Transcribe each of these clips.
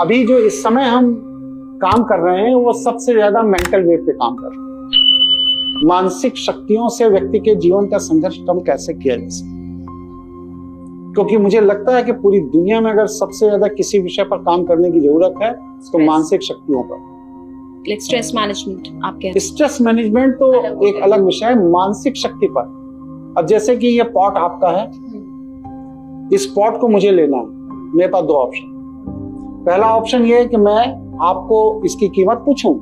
अभी जो इस समय हम काम कर रहे हैं वो सबसे ज्यादा मेंटल वेव पे काम कर रहे हैं। मानसिक शक्तियों से व्यक्ति के जीवन का संघर्ष कम कैसे किया जा सकता, क्योंकि मुझे लगता है कि पूरी दुनिया में अगर सबसे ज्यादा किसी विषय पर काम करने की जरूरत है तो मानसिक शक्तियों पर। स्ट्रेस मैनेजमेंट आप कहते हैं। स्ट्रेस मैनेजमेंट तो एक अलग विषय है, मानसिक शक्ति पर। अब जैसे कि ये पॉट आपका है, इस पॉट को मुझे लेना है, मेरे पास दो ऑप्शन। पहला ऑप्शन ये है कि मैं आपको इसकी कीमत पूछूं,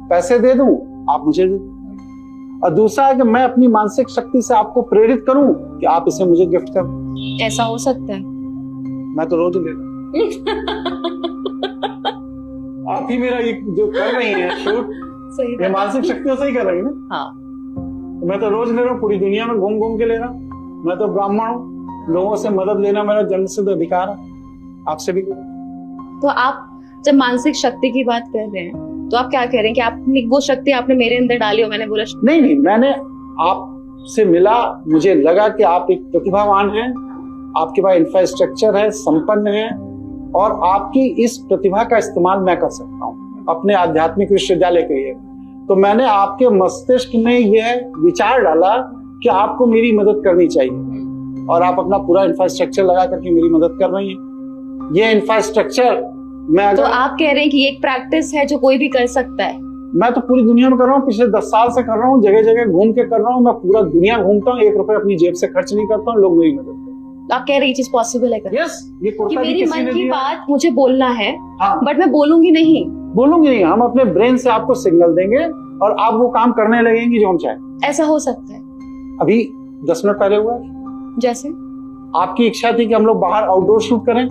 पैसे दे दूं, आप मुझे दे दो। और दूसरा है कि मैं अपनी मानसिक शक्ति से आपको प्रेरित करूं कि आप इसे मुझे गिफ्ट करो। ऐसा हो सकता है? मैं तो रोज ले रहा हूं। आप ही मेरा ये जो कर रही हैं शूट, ये मानसिक शक्तियों से ही कर रही है ना। हाँ। मैं तो रोज ले रहा हूँ, पूरी दुनिया में घूम घूम के ले रहा हूँ। मैं तो ब्राह्मण हूँ, लोगों से मदद लेना मेरा जन्मसिद्ध अधिकार है, आपसे भी। तो आप जब मानसिक शक्ति की बात कर रहे हैं तो आप क्या कह रहे हैं कि आपने वो शक्ति आपने मेरे अंदर डाली हो? मैंने बोला नहीं, मैंने आपसे मिला, मुझे लगा कि आप एक प्रतिभावान हैं, आपके पास इंफ्रास्ट्रक्चर है, संपन्न है, और आपकी इस प्रतिभा का इस्तेमाल मैं कर सकता हूँ अपने आध्यात्मिक विश्वविद्यालय के लिए। तो मैंने आपके मस्तिष्क में यह विचार डाला कि आपको मेरी मदद करनी चाहिए, और आप अपना पूरा इंफ्रास्ट्रक्चर लगा करके मेरी मदद कर रही हैं। ये इंफ्रास्ट्रक्चर मैं तो आप कह रहे हैं कि एक प्रैक्टिस है जो कोई भी कर सकता है? मैं तो पूरी दुनिया में कर रहा हूँ, पिछले 10 साल से कर रहा हूँ, जगह जगह घूम के कर रहा हूँ। मैं पूरा दुनिया घूमता हूँ, 1 रुपए अपनी जेब से खर्च नहीं करता हूँ, लोग मेरी मदद करते हैं। आप कह रहे हैं ये चीज पॉसिबल है? यस, ये कि मेरी मन की बात मुझे बोलना है, बट मैं बोलूंगी नहीं। हम अपने ब्रेन से आपको सिग्नल देंगे और आप वो काम करने लगेंगे जो हम चाहें। ऐसा हो सकता है? अभी 10 मिनट पहले हुआ। जैसे आपकी इच्छा थी कि हम लोग बाहर आउटडोर शूट करें।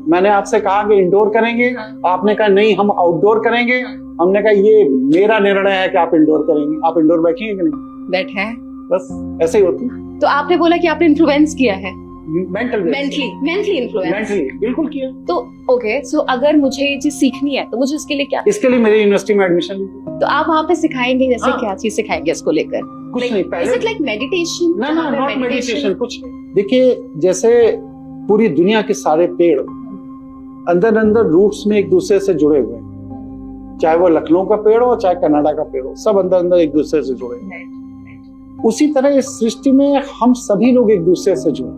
मैंने आपसे कहा कि इंडोर करेंगे, आपने कहा नहीं हम आउटडोर करेंगे। हमने कहा ये मेरा निर्णय है कि आप इंडोर करेंगे। आप इंडोर बैठेंगे कि नहीं? बैठे हैं। बस ऐसे ही होती है। तो आपने बोला कि आपने इन्फ्लुएंस किया है, मेंटली इन्फ्लुएंस बिल्कुल किया। तो ओके, सो अगर मुझे ये चीज सीखनी है तो मुझे इसके लिए क्या? इसके लिए मेरी यूनिवर्सिटी में एडमिशन। तो आप वहाँ पे सिखाएंगे, जैसे क्या चीज सिखाएंगे इसको लेकर? कुछ नहीं, पहले इज इट लाइक मेडिटेशन? ना, नॉट मेडिटेशन, कुछ नहीं। देखिए, जैसे पूरी दुनिया के सारे पेड़ अंदर रूट्स में एक दूसरे से जुड़े हुए हैं, चाहे वो लखनऊ का पेड़ हो चाहे कनाडा का पेड़ हो, सब अंदर एक दूसरे से जुड़े हैं। उसी तरह इस सृष्टि में हम सभी लोग एक दूसरे से जुड़े,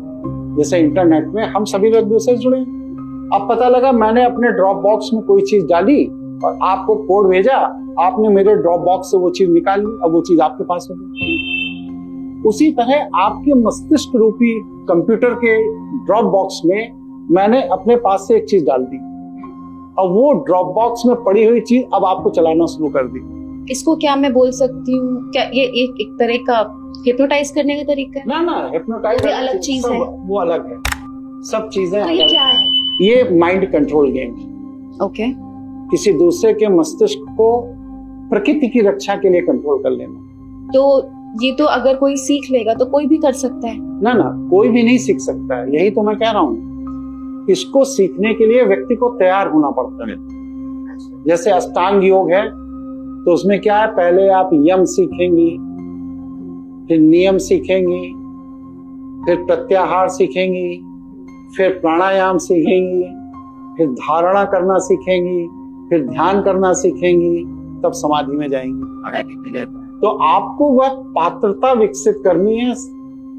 जैसे इंटरनेट में हम सभी लोग एक दूसरे से जुड़े। अब पता लगा मैंने अपने ड्रॉप बॉक्स में कोई चीज डाली और आपको कोड भेजा, आपने मेरे ड्रॉप बॉक्स से वो चीज निकाल ली, अब वो चीज आपके पास हो गई। उसी तरह आपके मस्तिष्क रूपी कंप्यूटर के ड्रॉप बॉक्स में मैंने अपने पास से एक चीज डाल दी, अब वो ड्रॉप बॉक्स में पड़ी हुई चीज अब आपको चलाना शुरू कर दी। इसको क्या मैं बोल सकती हूँ, क्या ये एक तरह का हिप्नोटाइज करने का तरीका है? ना, हिप्नोटाइज अलग चीज है, वो अलग है, सब चीजें। तो ये क्या है? ये माइंड कंट्रोल गेम। ओके। किसी दूसरे के मस्तिष्क को प्रकृति की रक्षा के लिए कंट्रोल कर लेना। तो ये तो अगर कोई सीख लेगा तो कोई भी कर सकता है? ना, कोई भी नहीं सीख सकता है, यही तो मैं कह रहा हूँ। इसको सीखने के लिए व्यक्ति को तैयार होना पड़ता है। जैसे अष्टांग योग है तो उसमें क्या है, पहले आप यम सीखेंगी, फिर नियम सीखेंगी, फिर प्रत्याहार सीखेंगी, फिर प्राणायाम सीखेंगी, फिर धारणा करना सीखेंगी, फिर ध्यान करना सीखेंगी, तब समाधि में जाएंगी। तो आपको वह पात्रता विकसित करनी है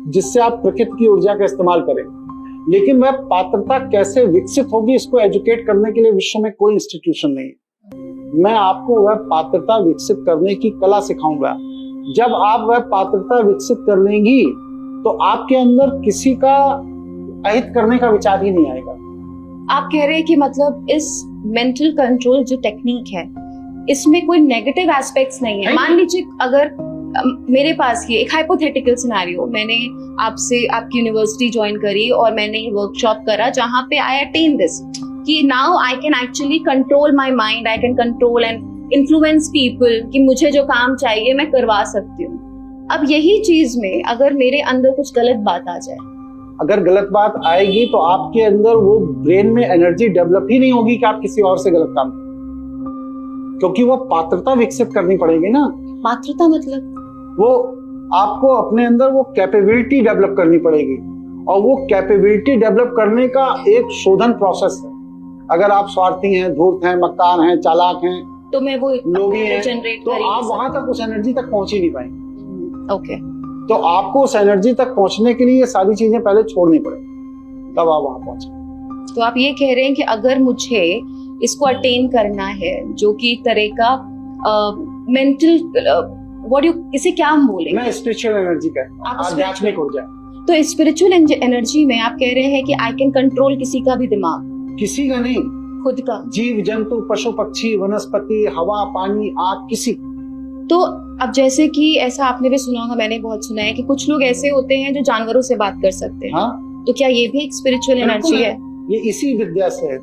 जिससे आप प्रकृति की ऊर्जा का इस्तेमाल करें। लेकिन वह पात्रता कैसे विकसित होगी, इसको एजुकेट करने के लिए विश्व में कोई इंस्टीट्यूशन नहीं है। मैं आपको वह पात्रता विकसित करने की कला सिखाऊंगा। जब आप वह पात्रता विकसित कर लेंगी तो आपके अंदर किसी का अहित करने का विचार ही नहीं आएगा। आप कह रहे हैं कि मतलब इस मेंटल कंट्रोल जो टेक्निक है इसमें कोई नेगेटिव एस्पेक्ट्स नहीं है? मान लीजिए अगर मेरे पास ये एक हाइपोथेटिकल सिनेरियो, मैंने आपसे आपकी यूनिवर्सिटी ज्वाइन करी और मैंने वर्कशॉप करा जहां पे आई अटेन दिस कि now I can actually control my mind, I can control and influence people कि मुझे जो काम चाहिए मैं करवा सकती हूँ। अब यही चीज में अगर मेरे अंदर कुछ गलत बात आ जाए, अगर गलत बात आएगी तो आपके अंदर वो ब्रेन में एनर्जी डेवलप ही नहीं होगी कि आप किसी और से गलत काम करें, क्योंकि वो पात्रता विकसित करनी पड़ेगी ना। पात्रता मतलब वो आपको अपने अंदर वो कैपेबिलिटी डेवलप करनी पड़ेगी, और वो कैपेबिलिटी डेवलप करने का एक शोधन प्रोसेस है। अगर आप स्वार्थी हैं, धूर्त हैं, मक्कार हैं, चालाक हैं, तो मैं वो लोभी हैं, जनरेट तो आप वहां तक उस एनर्जी तक पहुंच ही नहीं पाएंगे। ओके, तो आपको उस एनर्जी तक पहुंचने के लिए ये सारी चीजें पहले छोड़नी पड़ेगी, तब आप वहां पहुंचे। तो आप ये कह रहे हैं कि अगर मुझे इसको अटेन करना है, जो कि एक तरह का मेंटल इसे क्या हम बोलेंगे, मैं स्पिरिचुअल एनर्जी का आप आध्यात्मिक ऊर्जा, तो स्पिरिचुअल एनर्जी में आप कह रहे हैं कि आई कैन कंट्रोल किसी का भी दिमाग, किसी का नहीं, खुद का, जीव जंतु, पशु पक्षी, वनस्पति, हवा, पानी, आग, किसी। तो अब जैसे कि ऐसा आपने भी सुना होगा, मैंने बहुत सुना है कि कुछ लोग ऐसे होते हैं जो जानवरों से बात कर सकते हैं। हाँ, तो क्या ये भी एक स्पिरिचुअल एनर्जी है? ये इसी विद्या से है।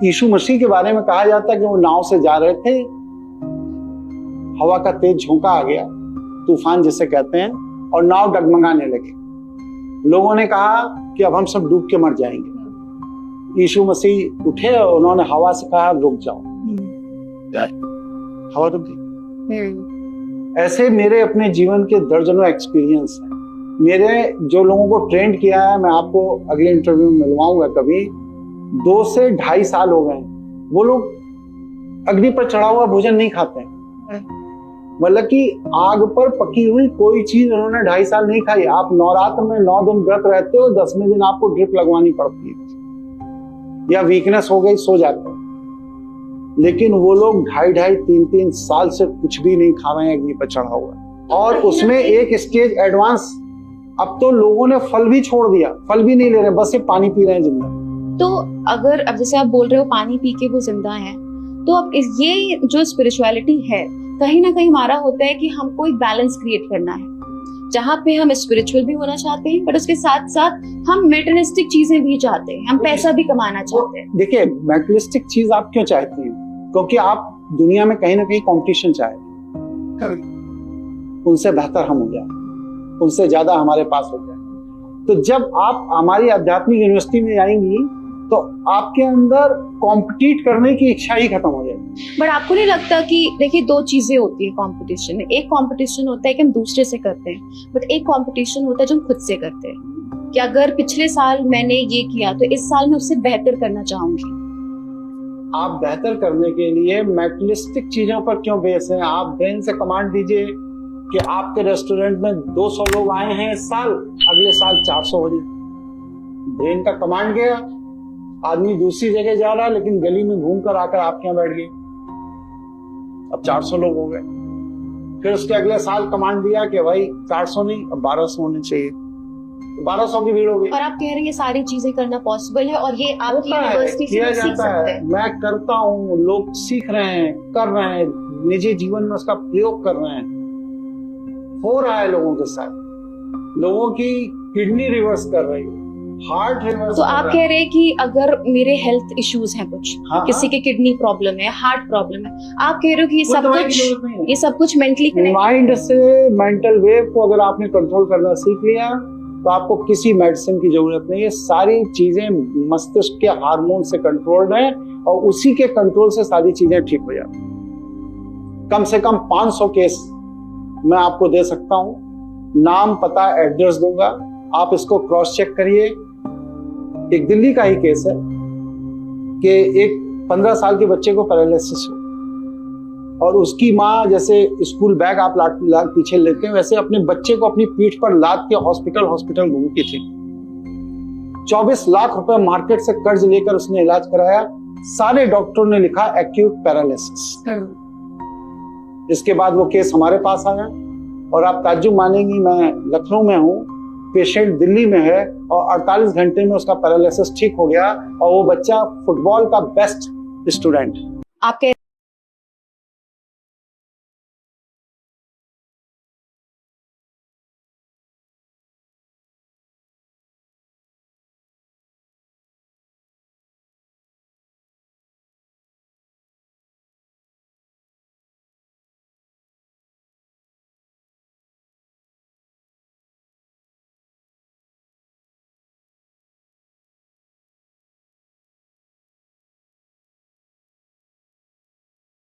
यीशु मसीह के बारे में कहा जाता है कि वो नाव से जा रहे थे, हवा का तेज झोंका आ गया, तूफान जिसे कहते हैं, और नाव डगमगाने लगे। लोगों ने कहा कि अब हम सब डूब के मर जाएंगे। यीशु मसीह उठे और उन्होंने हवा से कहा रुक जाओ, हवा रुक गई। ऐसे मेरे अपने जीवन के दर्जनों एक्सपीरियंस हैं। मेरे जो लोगों को ट्रेंड किया है, मैं आपको अगले इंटरव्यू में मिलवाऊंगा कभी, 2 से 2.5 साल हो गए, वो लोग अग्नि पर चढ़ा हुआ भोजन नहीं खाते हैं। मतलब कि आग पर पकी हुई कोई चीज उन्होंने 2.5 साल नहीं खाई। आप नवरात्र में 9 दिन व्रत रहते हो, 10वें दिन आपको ड्रिप लगवानी पड़ती है, या वीकनेस हो गई, सो जाते हैं। लेकिन वो लोग 2.5, 3 साल से कुछ भी नहीं खा रहे हैं अग्नि पर चढ़ा हुआ। और उसमें एक स्टेज एडवांस, अब तो लोगों ने फल भी छोड़ दिया, फल भी नहीं ले रहे, बस सिर्फ पानी पी रहे हैं जिंदा। तो अगर अब जैसे आप बोल रहे हो पानी पी के वो जिंदा है, तो अब ये जो स्पिरिचुअलिटी है, कहीं ना कहीं हमारा होता है कि हमको एक बैलेंस क्रिएट करना है, जहाँ पे हम स्पिरिचुअल भी होना चाहते हैं, बट उसके साथ साथ हम मेटेरियलिस्टिक चीजें भी चाहते हैं, हम पैसा भी कमाना चाहते हैं। देखिए, मेटेरियलिस्टिक चीज आप क्यों चाहती हैं? क्योंकि आप दुनिया में कहीं ना कहीं कंपटीशन चाहते हैं, उनसे बेहतर हम हो जाए, उनसे ज्यादा हमारे पास हो जाए। तो जब आप हमारी आध्यात्मिक यूनिवर्सिटी में आएंगी, तो आपके अंदर कॉम्पिटिट करने की इच्छा ही खत्म हो जाएगी। बट आपको नहीं लगता कि देखिए, 2 चीजें होती है कंपटीशन में। एक कंपटीशन होता है कि हम दूसरे से करते हैं, बट एक कंपटीशन होता है जो हम खुद से करते हैं, कि अगर पिछले साल मैंने ये किया तो इस साल मैं उससे बेहतर करना चाहूंगी। आप बेहतर करने के लिए मेटेरियलिस्टिक चीजों पर क्यों बेस हैं? आप ब्रेन से कमांड दीजिए कि आपके रेस्टोरेंट में 200 लोग आए हैं इस साल, अगले साल 400 हो जाए। ब्रेन का कमांड गया, आदमी दूसरी जगह जा रहा है, लेकिन गली में घूम कर आकर आपके यहाँ बैठ गए, अब 400 लोग हो गए। फिर उसके अगले साल कमांड दिया कि भाई 400 नहीं, अब 1200 होने चाहिए, 1200 की भीड़ हो गई। और आप कह रहे हैं ये सारी चीजें करना पॉसिबल है, और ये आपकी यूनिवर्सिटी से किया सीख जाता सकते है। हैं। मैं करता हूँ, लोग सीख रहे हैं, कर रहे हैं, निजी जीवन में उसका प्रयोग कर रहे हैं, हो रहा है लोगों के साथ। लोगों की किडनी रिवर्स कर रही है, हार्ट रिवर्स। तो आप कह रहे हैं कि अगर मेरे हेल्थ इश्यूज हैं कुछ, हाँ, किसी के किडनी प्रॉब्लम है, हार्ट प्रॉब्लम है, आप कह रहे हो कि ये सब कुछ मेंटली कनेक्ट। माइंड से मेंटल वेव को अगर आपने कंट्रोल करना सीख लिया, तो आपको किसी मेडिसिन की जरूरत नहीं है। सारी चीजें मस्तिष्क के हार्मोन से कंट्रोल्ड हैं, और उसी के कंट्रोल से सारी चीजें ठीक हो जाती। कम से कम 500 केस मैं आपको दे सकता हूं, नाम, पता, एड्रेस दूंगा, आप इसको क्रॉस चेक करिए। एक दिल्ली का ही केस है कि एक 15 साल के बच्चे को पैरालिसिस हो, और उसकी माँ जैसे स्कूल बैग आप लाद पीछे लेते हैं, वैसे अपने बच्चे को अपनी पीठ पर लाद के हॉस्पिटल घूमती थी। 24 लाख रुपए मार्केट से कर्ज लेकर उसने इलाज कराया। सारे डॉक्टरों ने लिखा एक्यूट पैरालिसिस। इसके बाद वो केस हमारे पास आया, और आप ताज्जुब मानेंगी, मैं लखनऊ में हूँ, पेशेंट दिल्ली में है, और 48 घंटे में उसका पैरालिसिस ठीक हो गया, और वो बच्चा फुटबॉल का बेस्ट स्टूडेंट। आप कह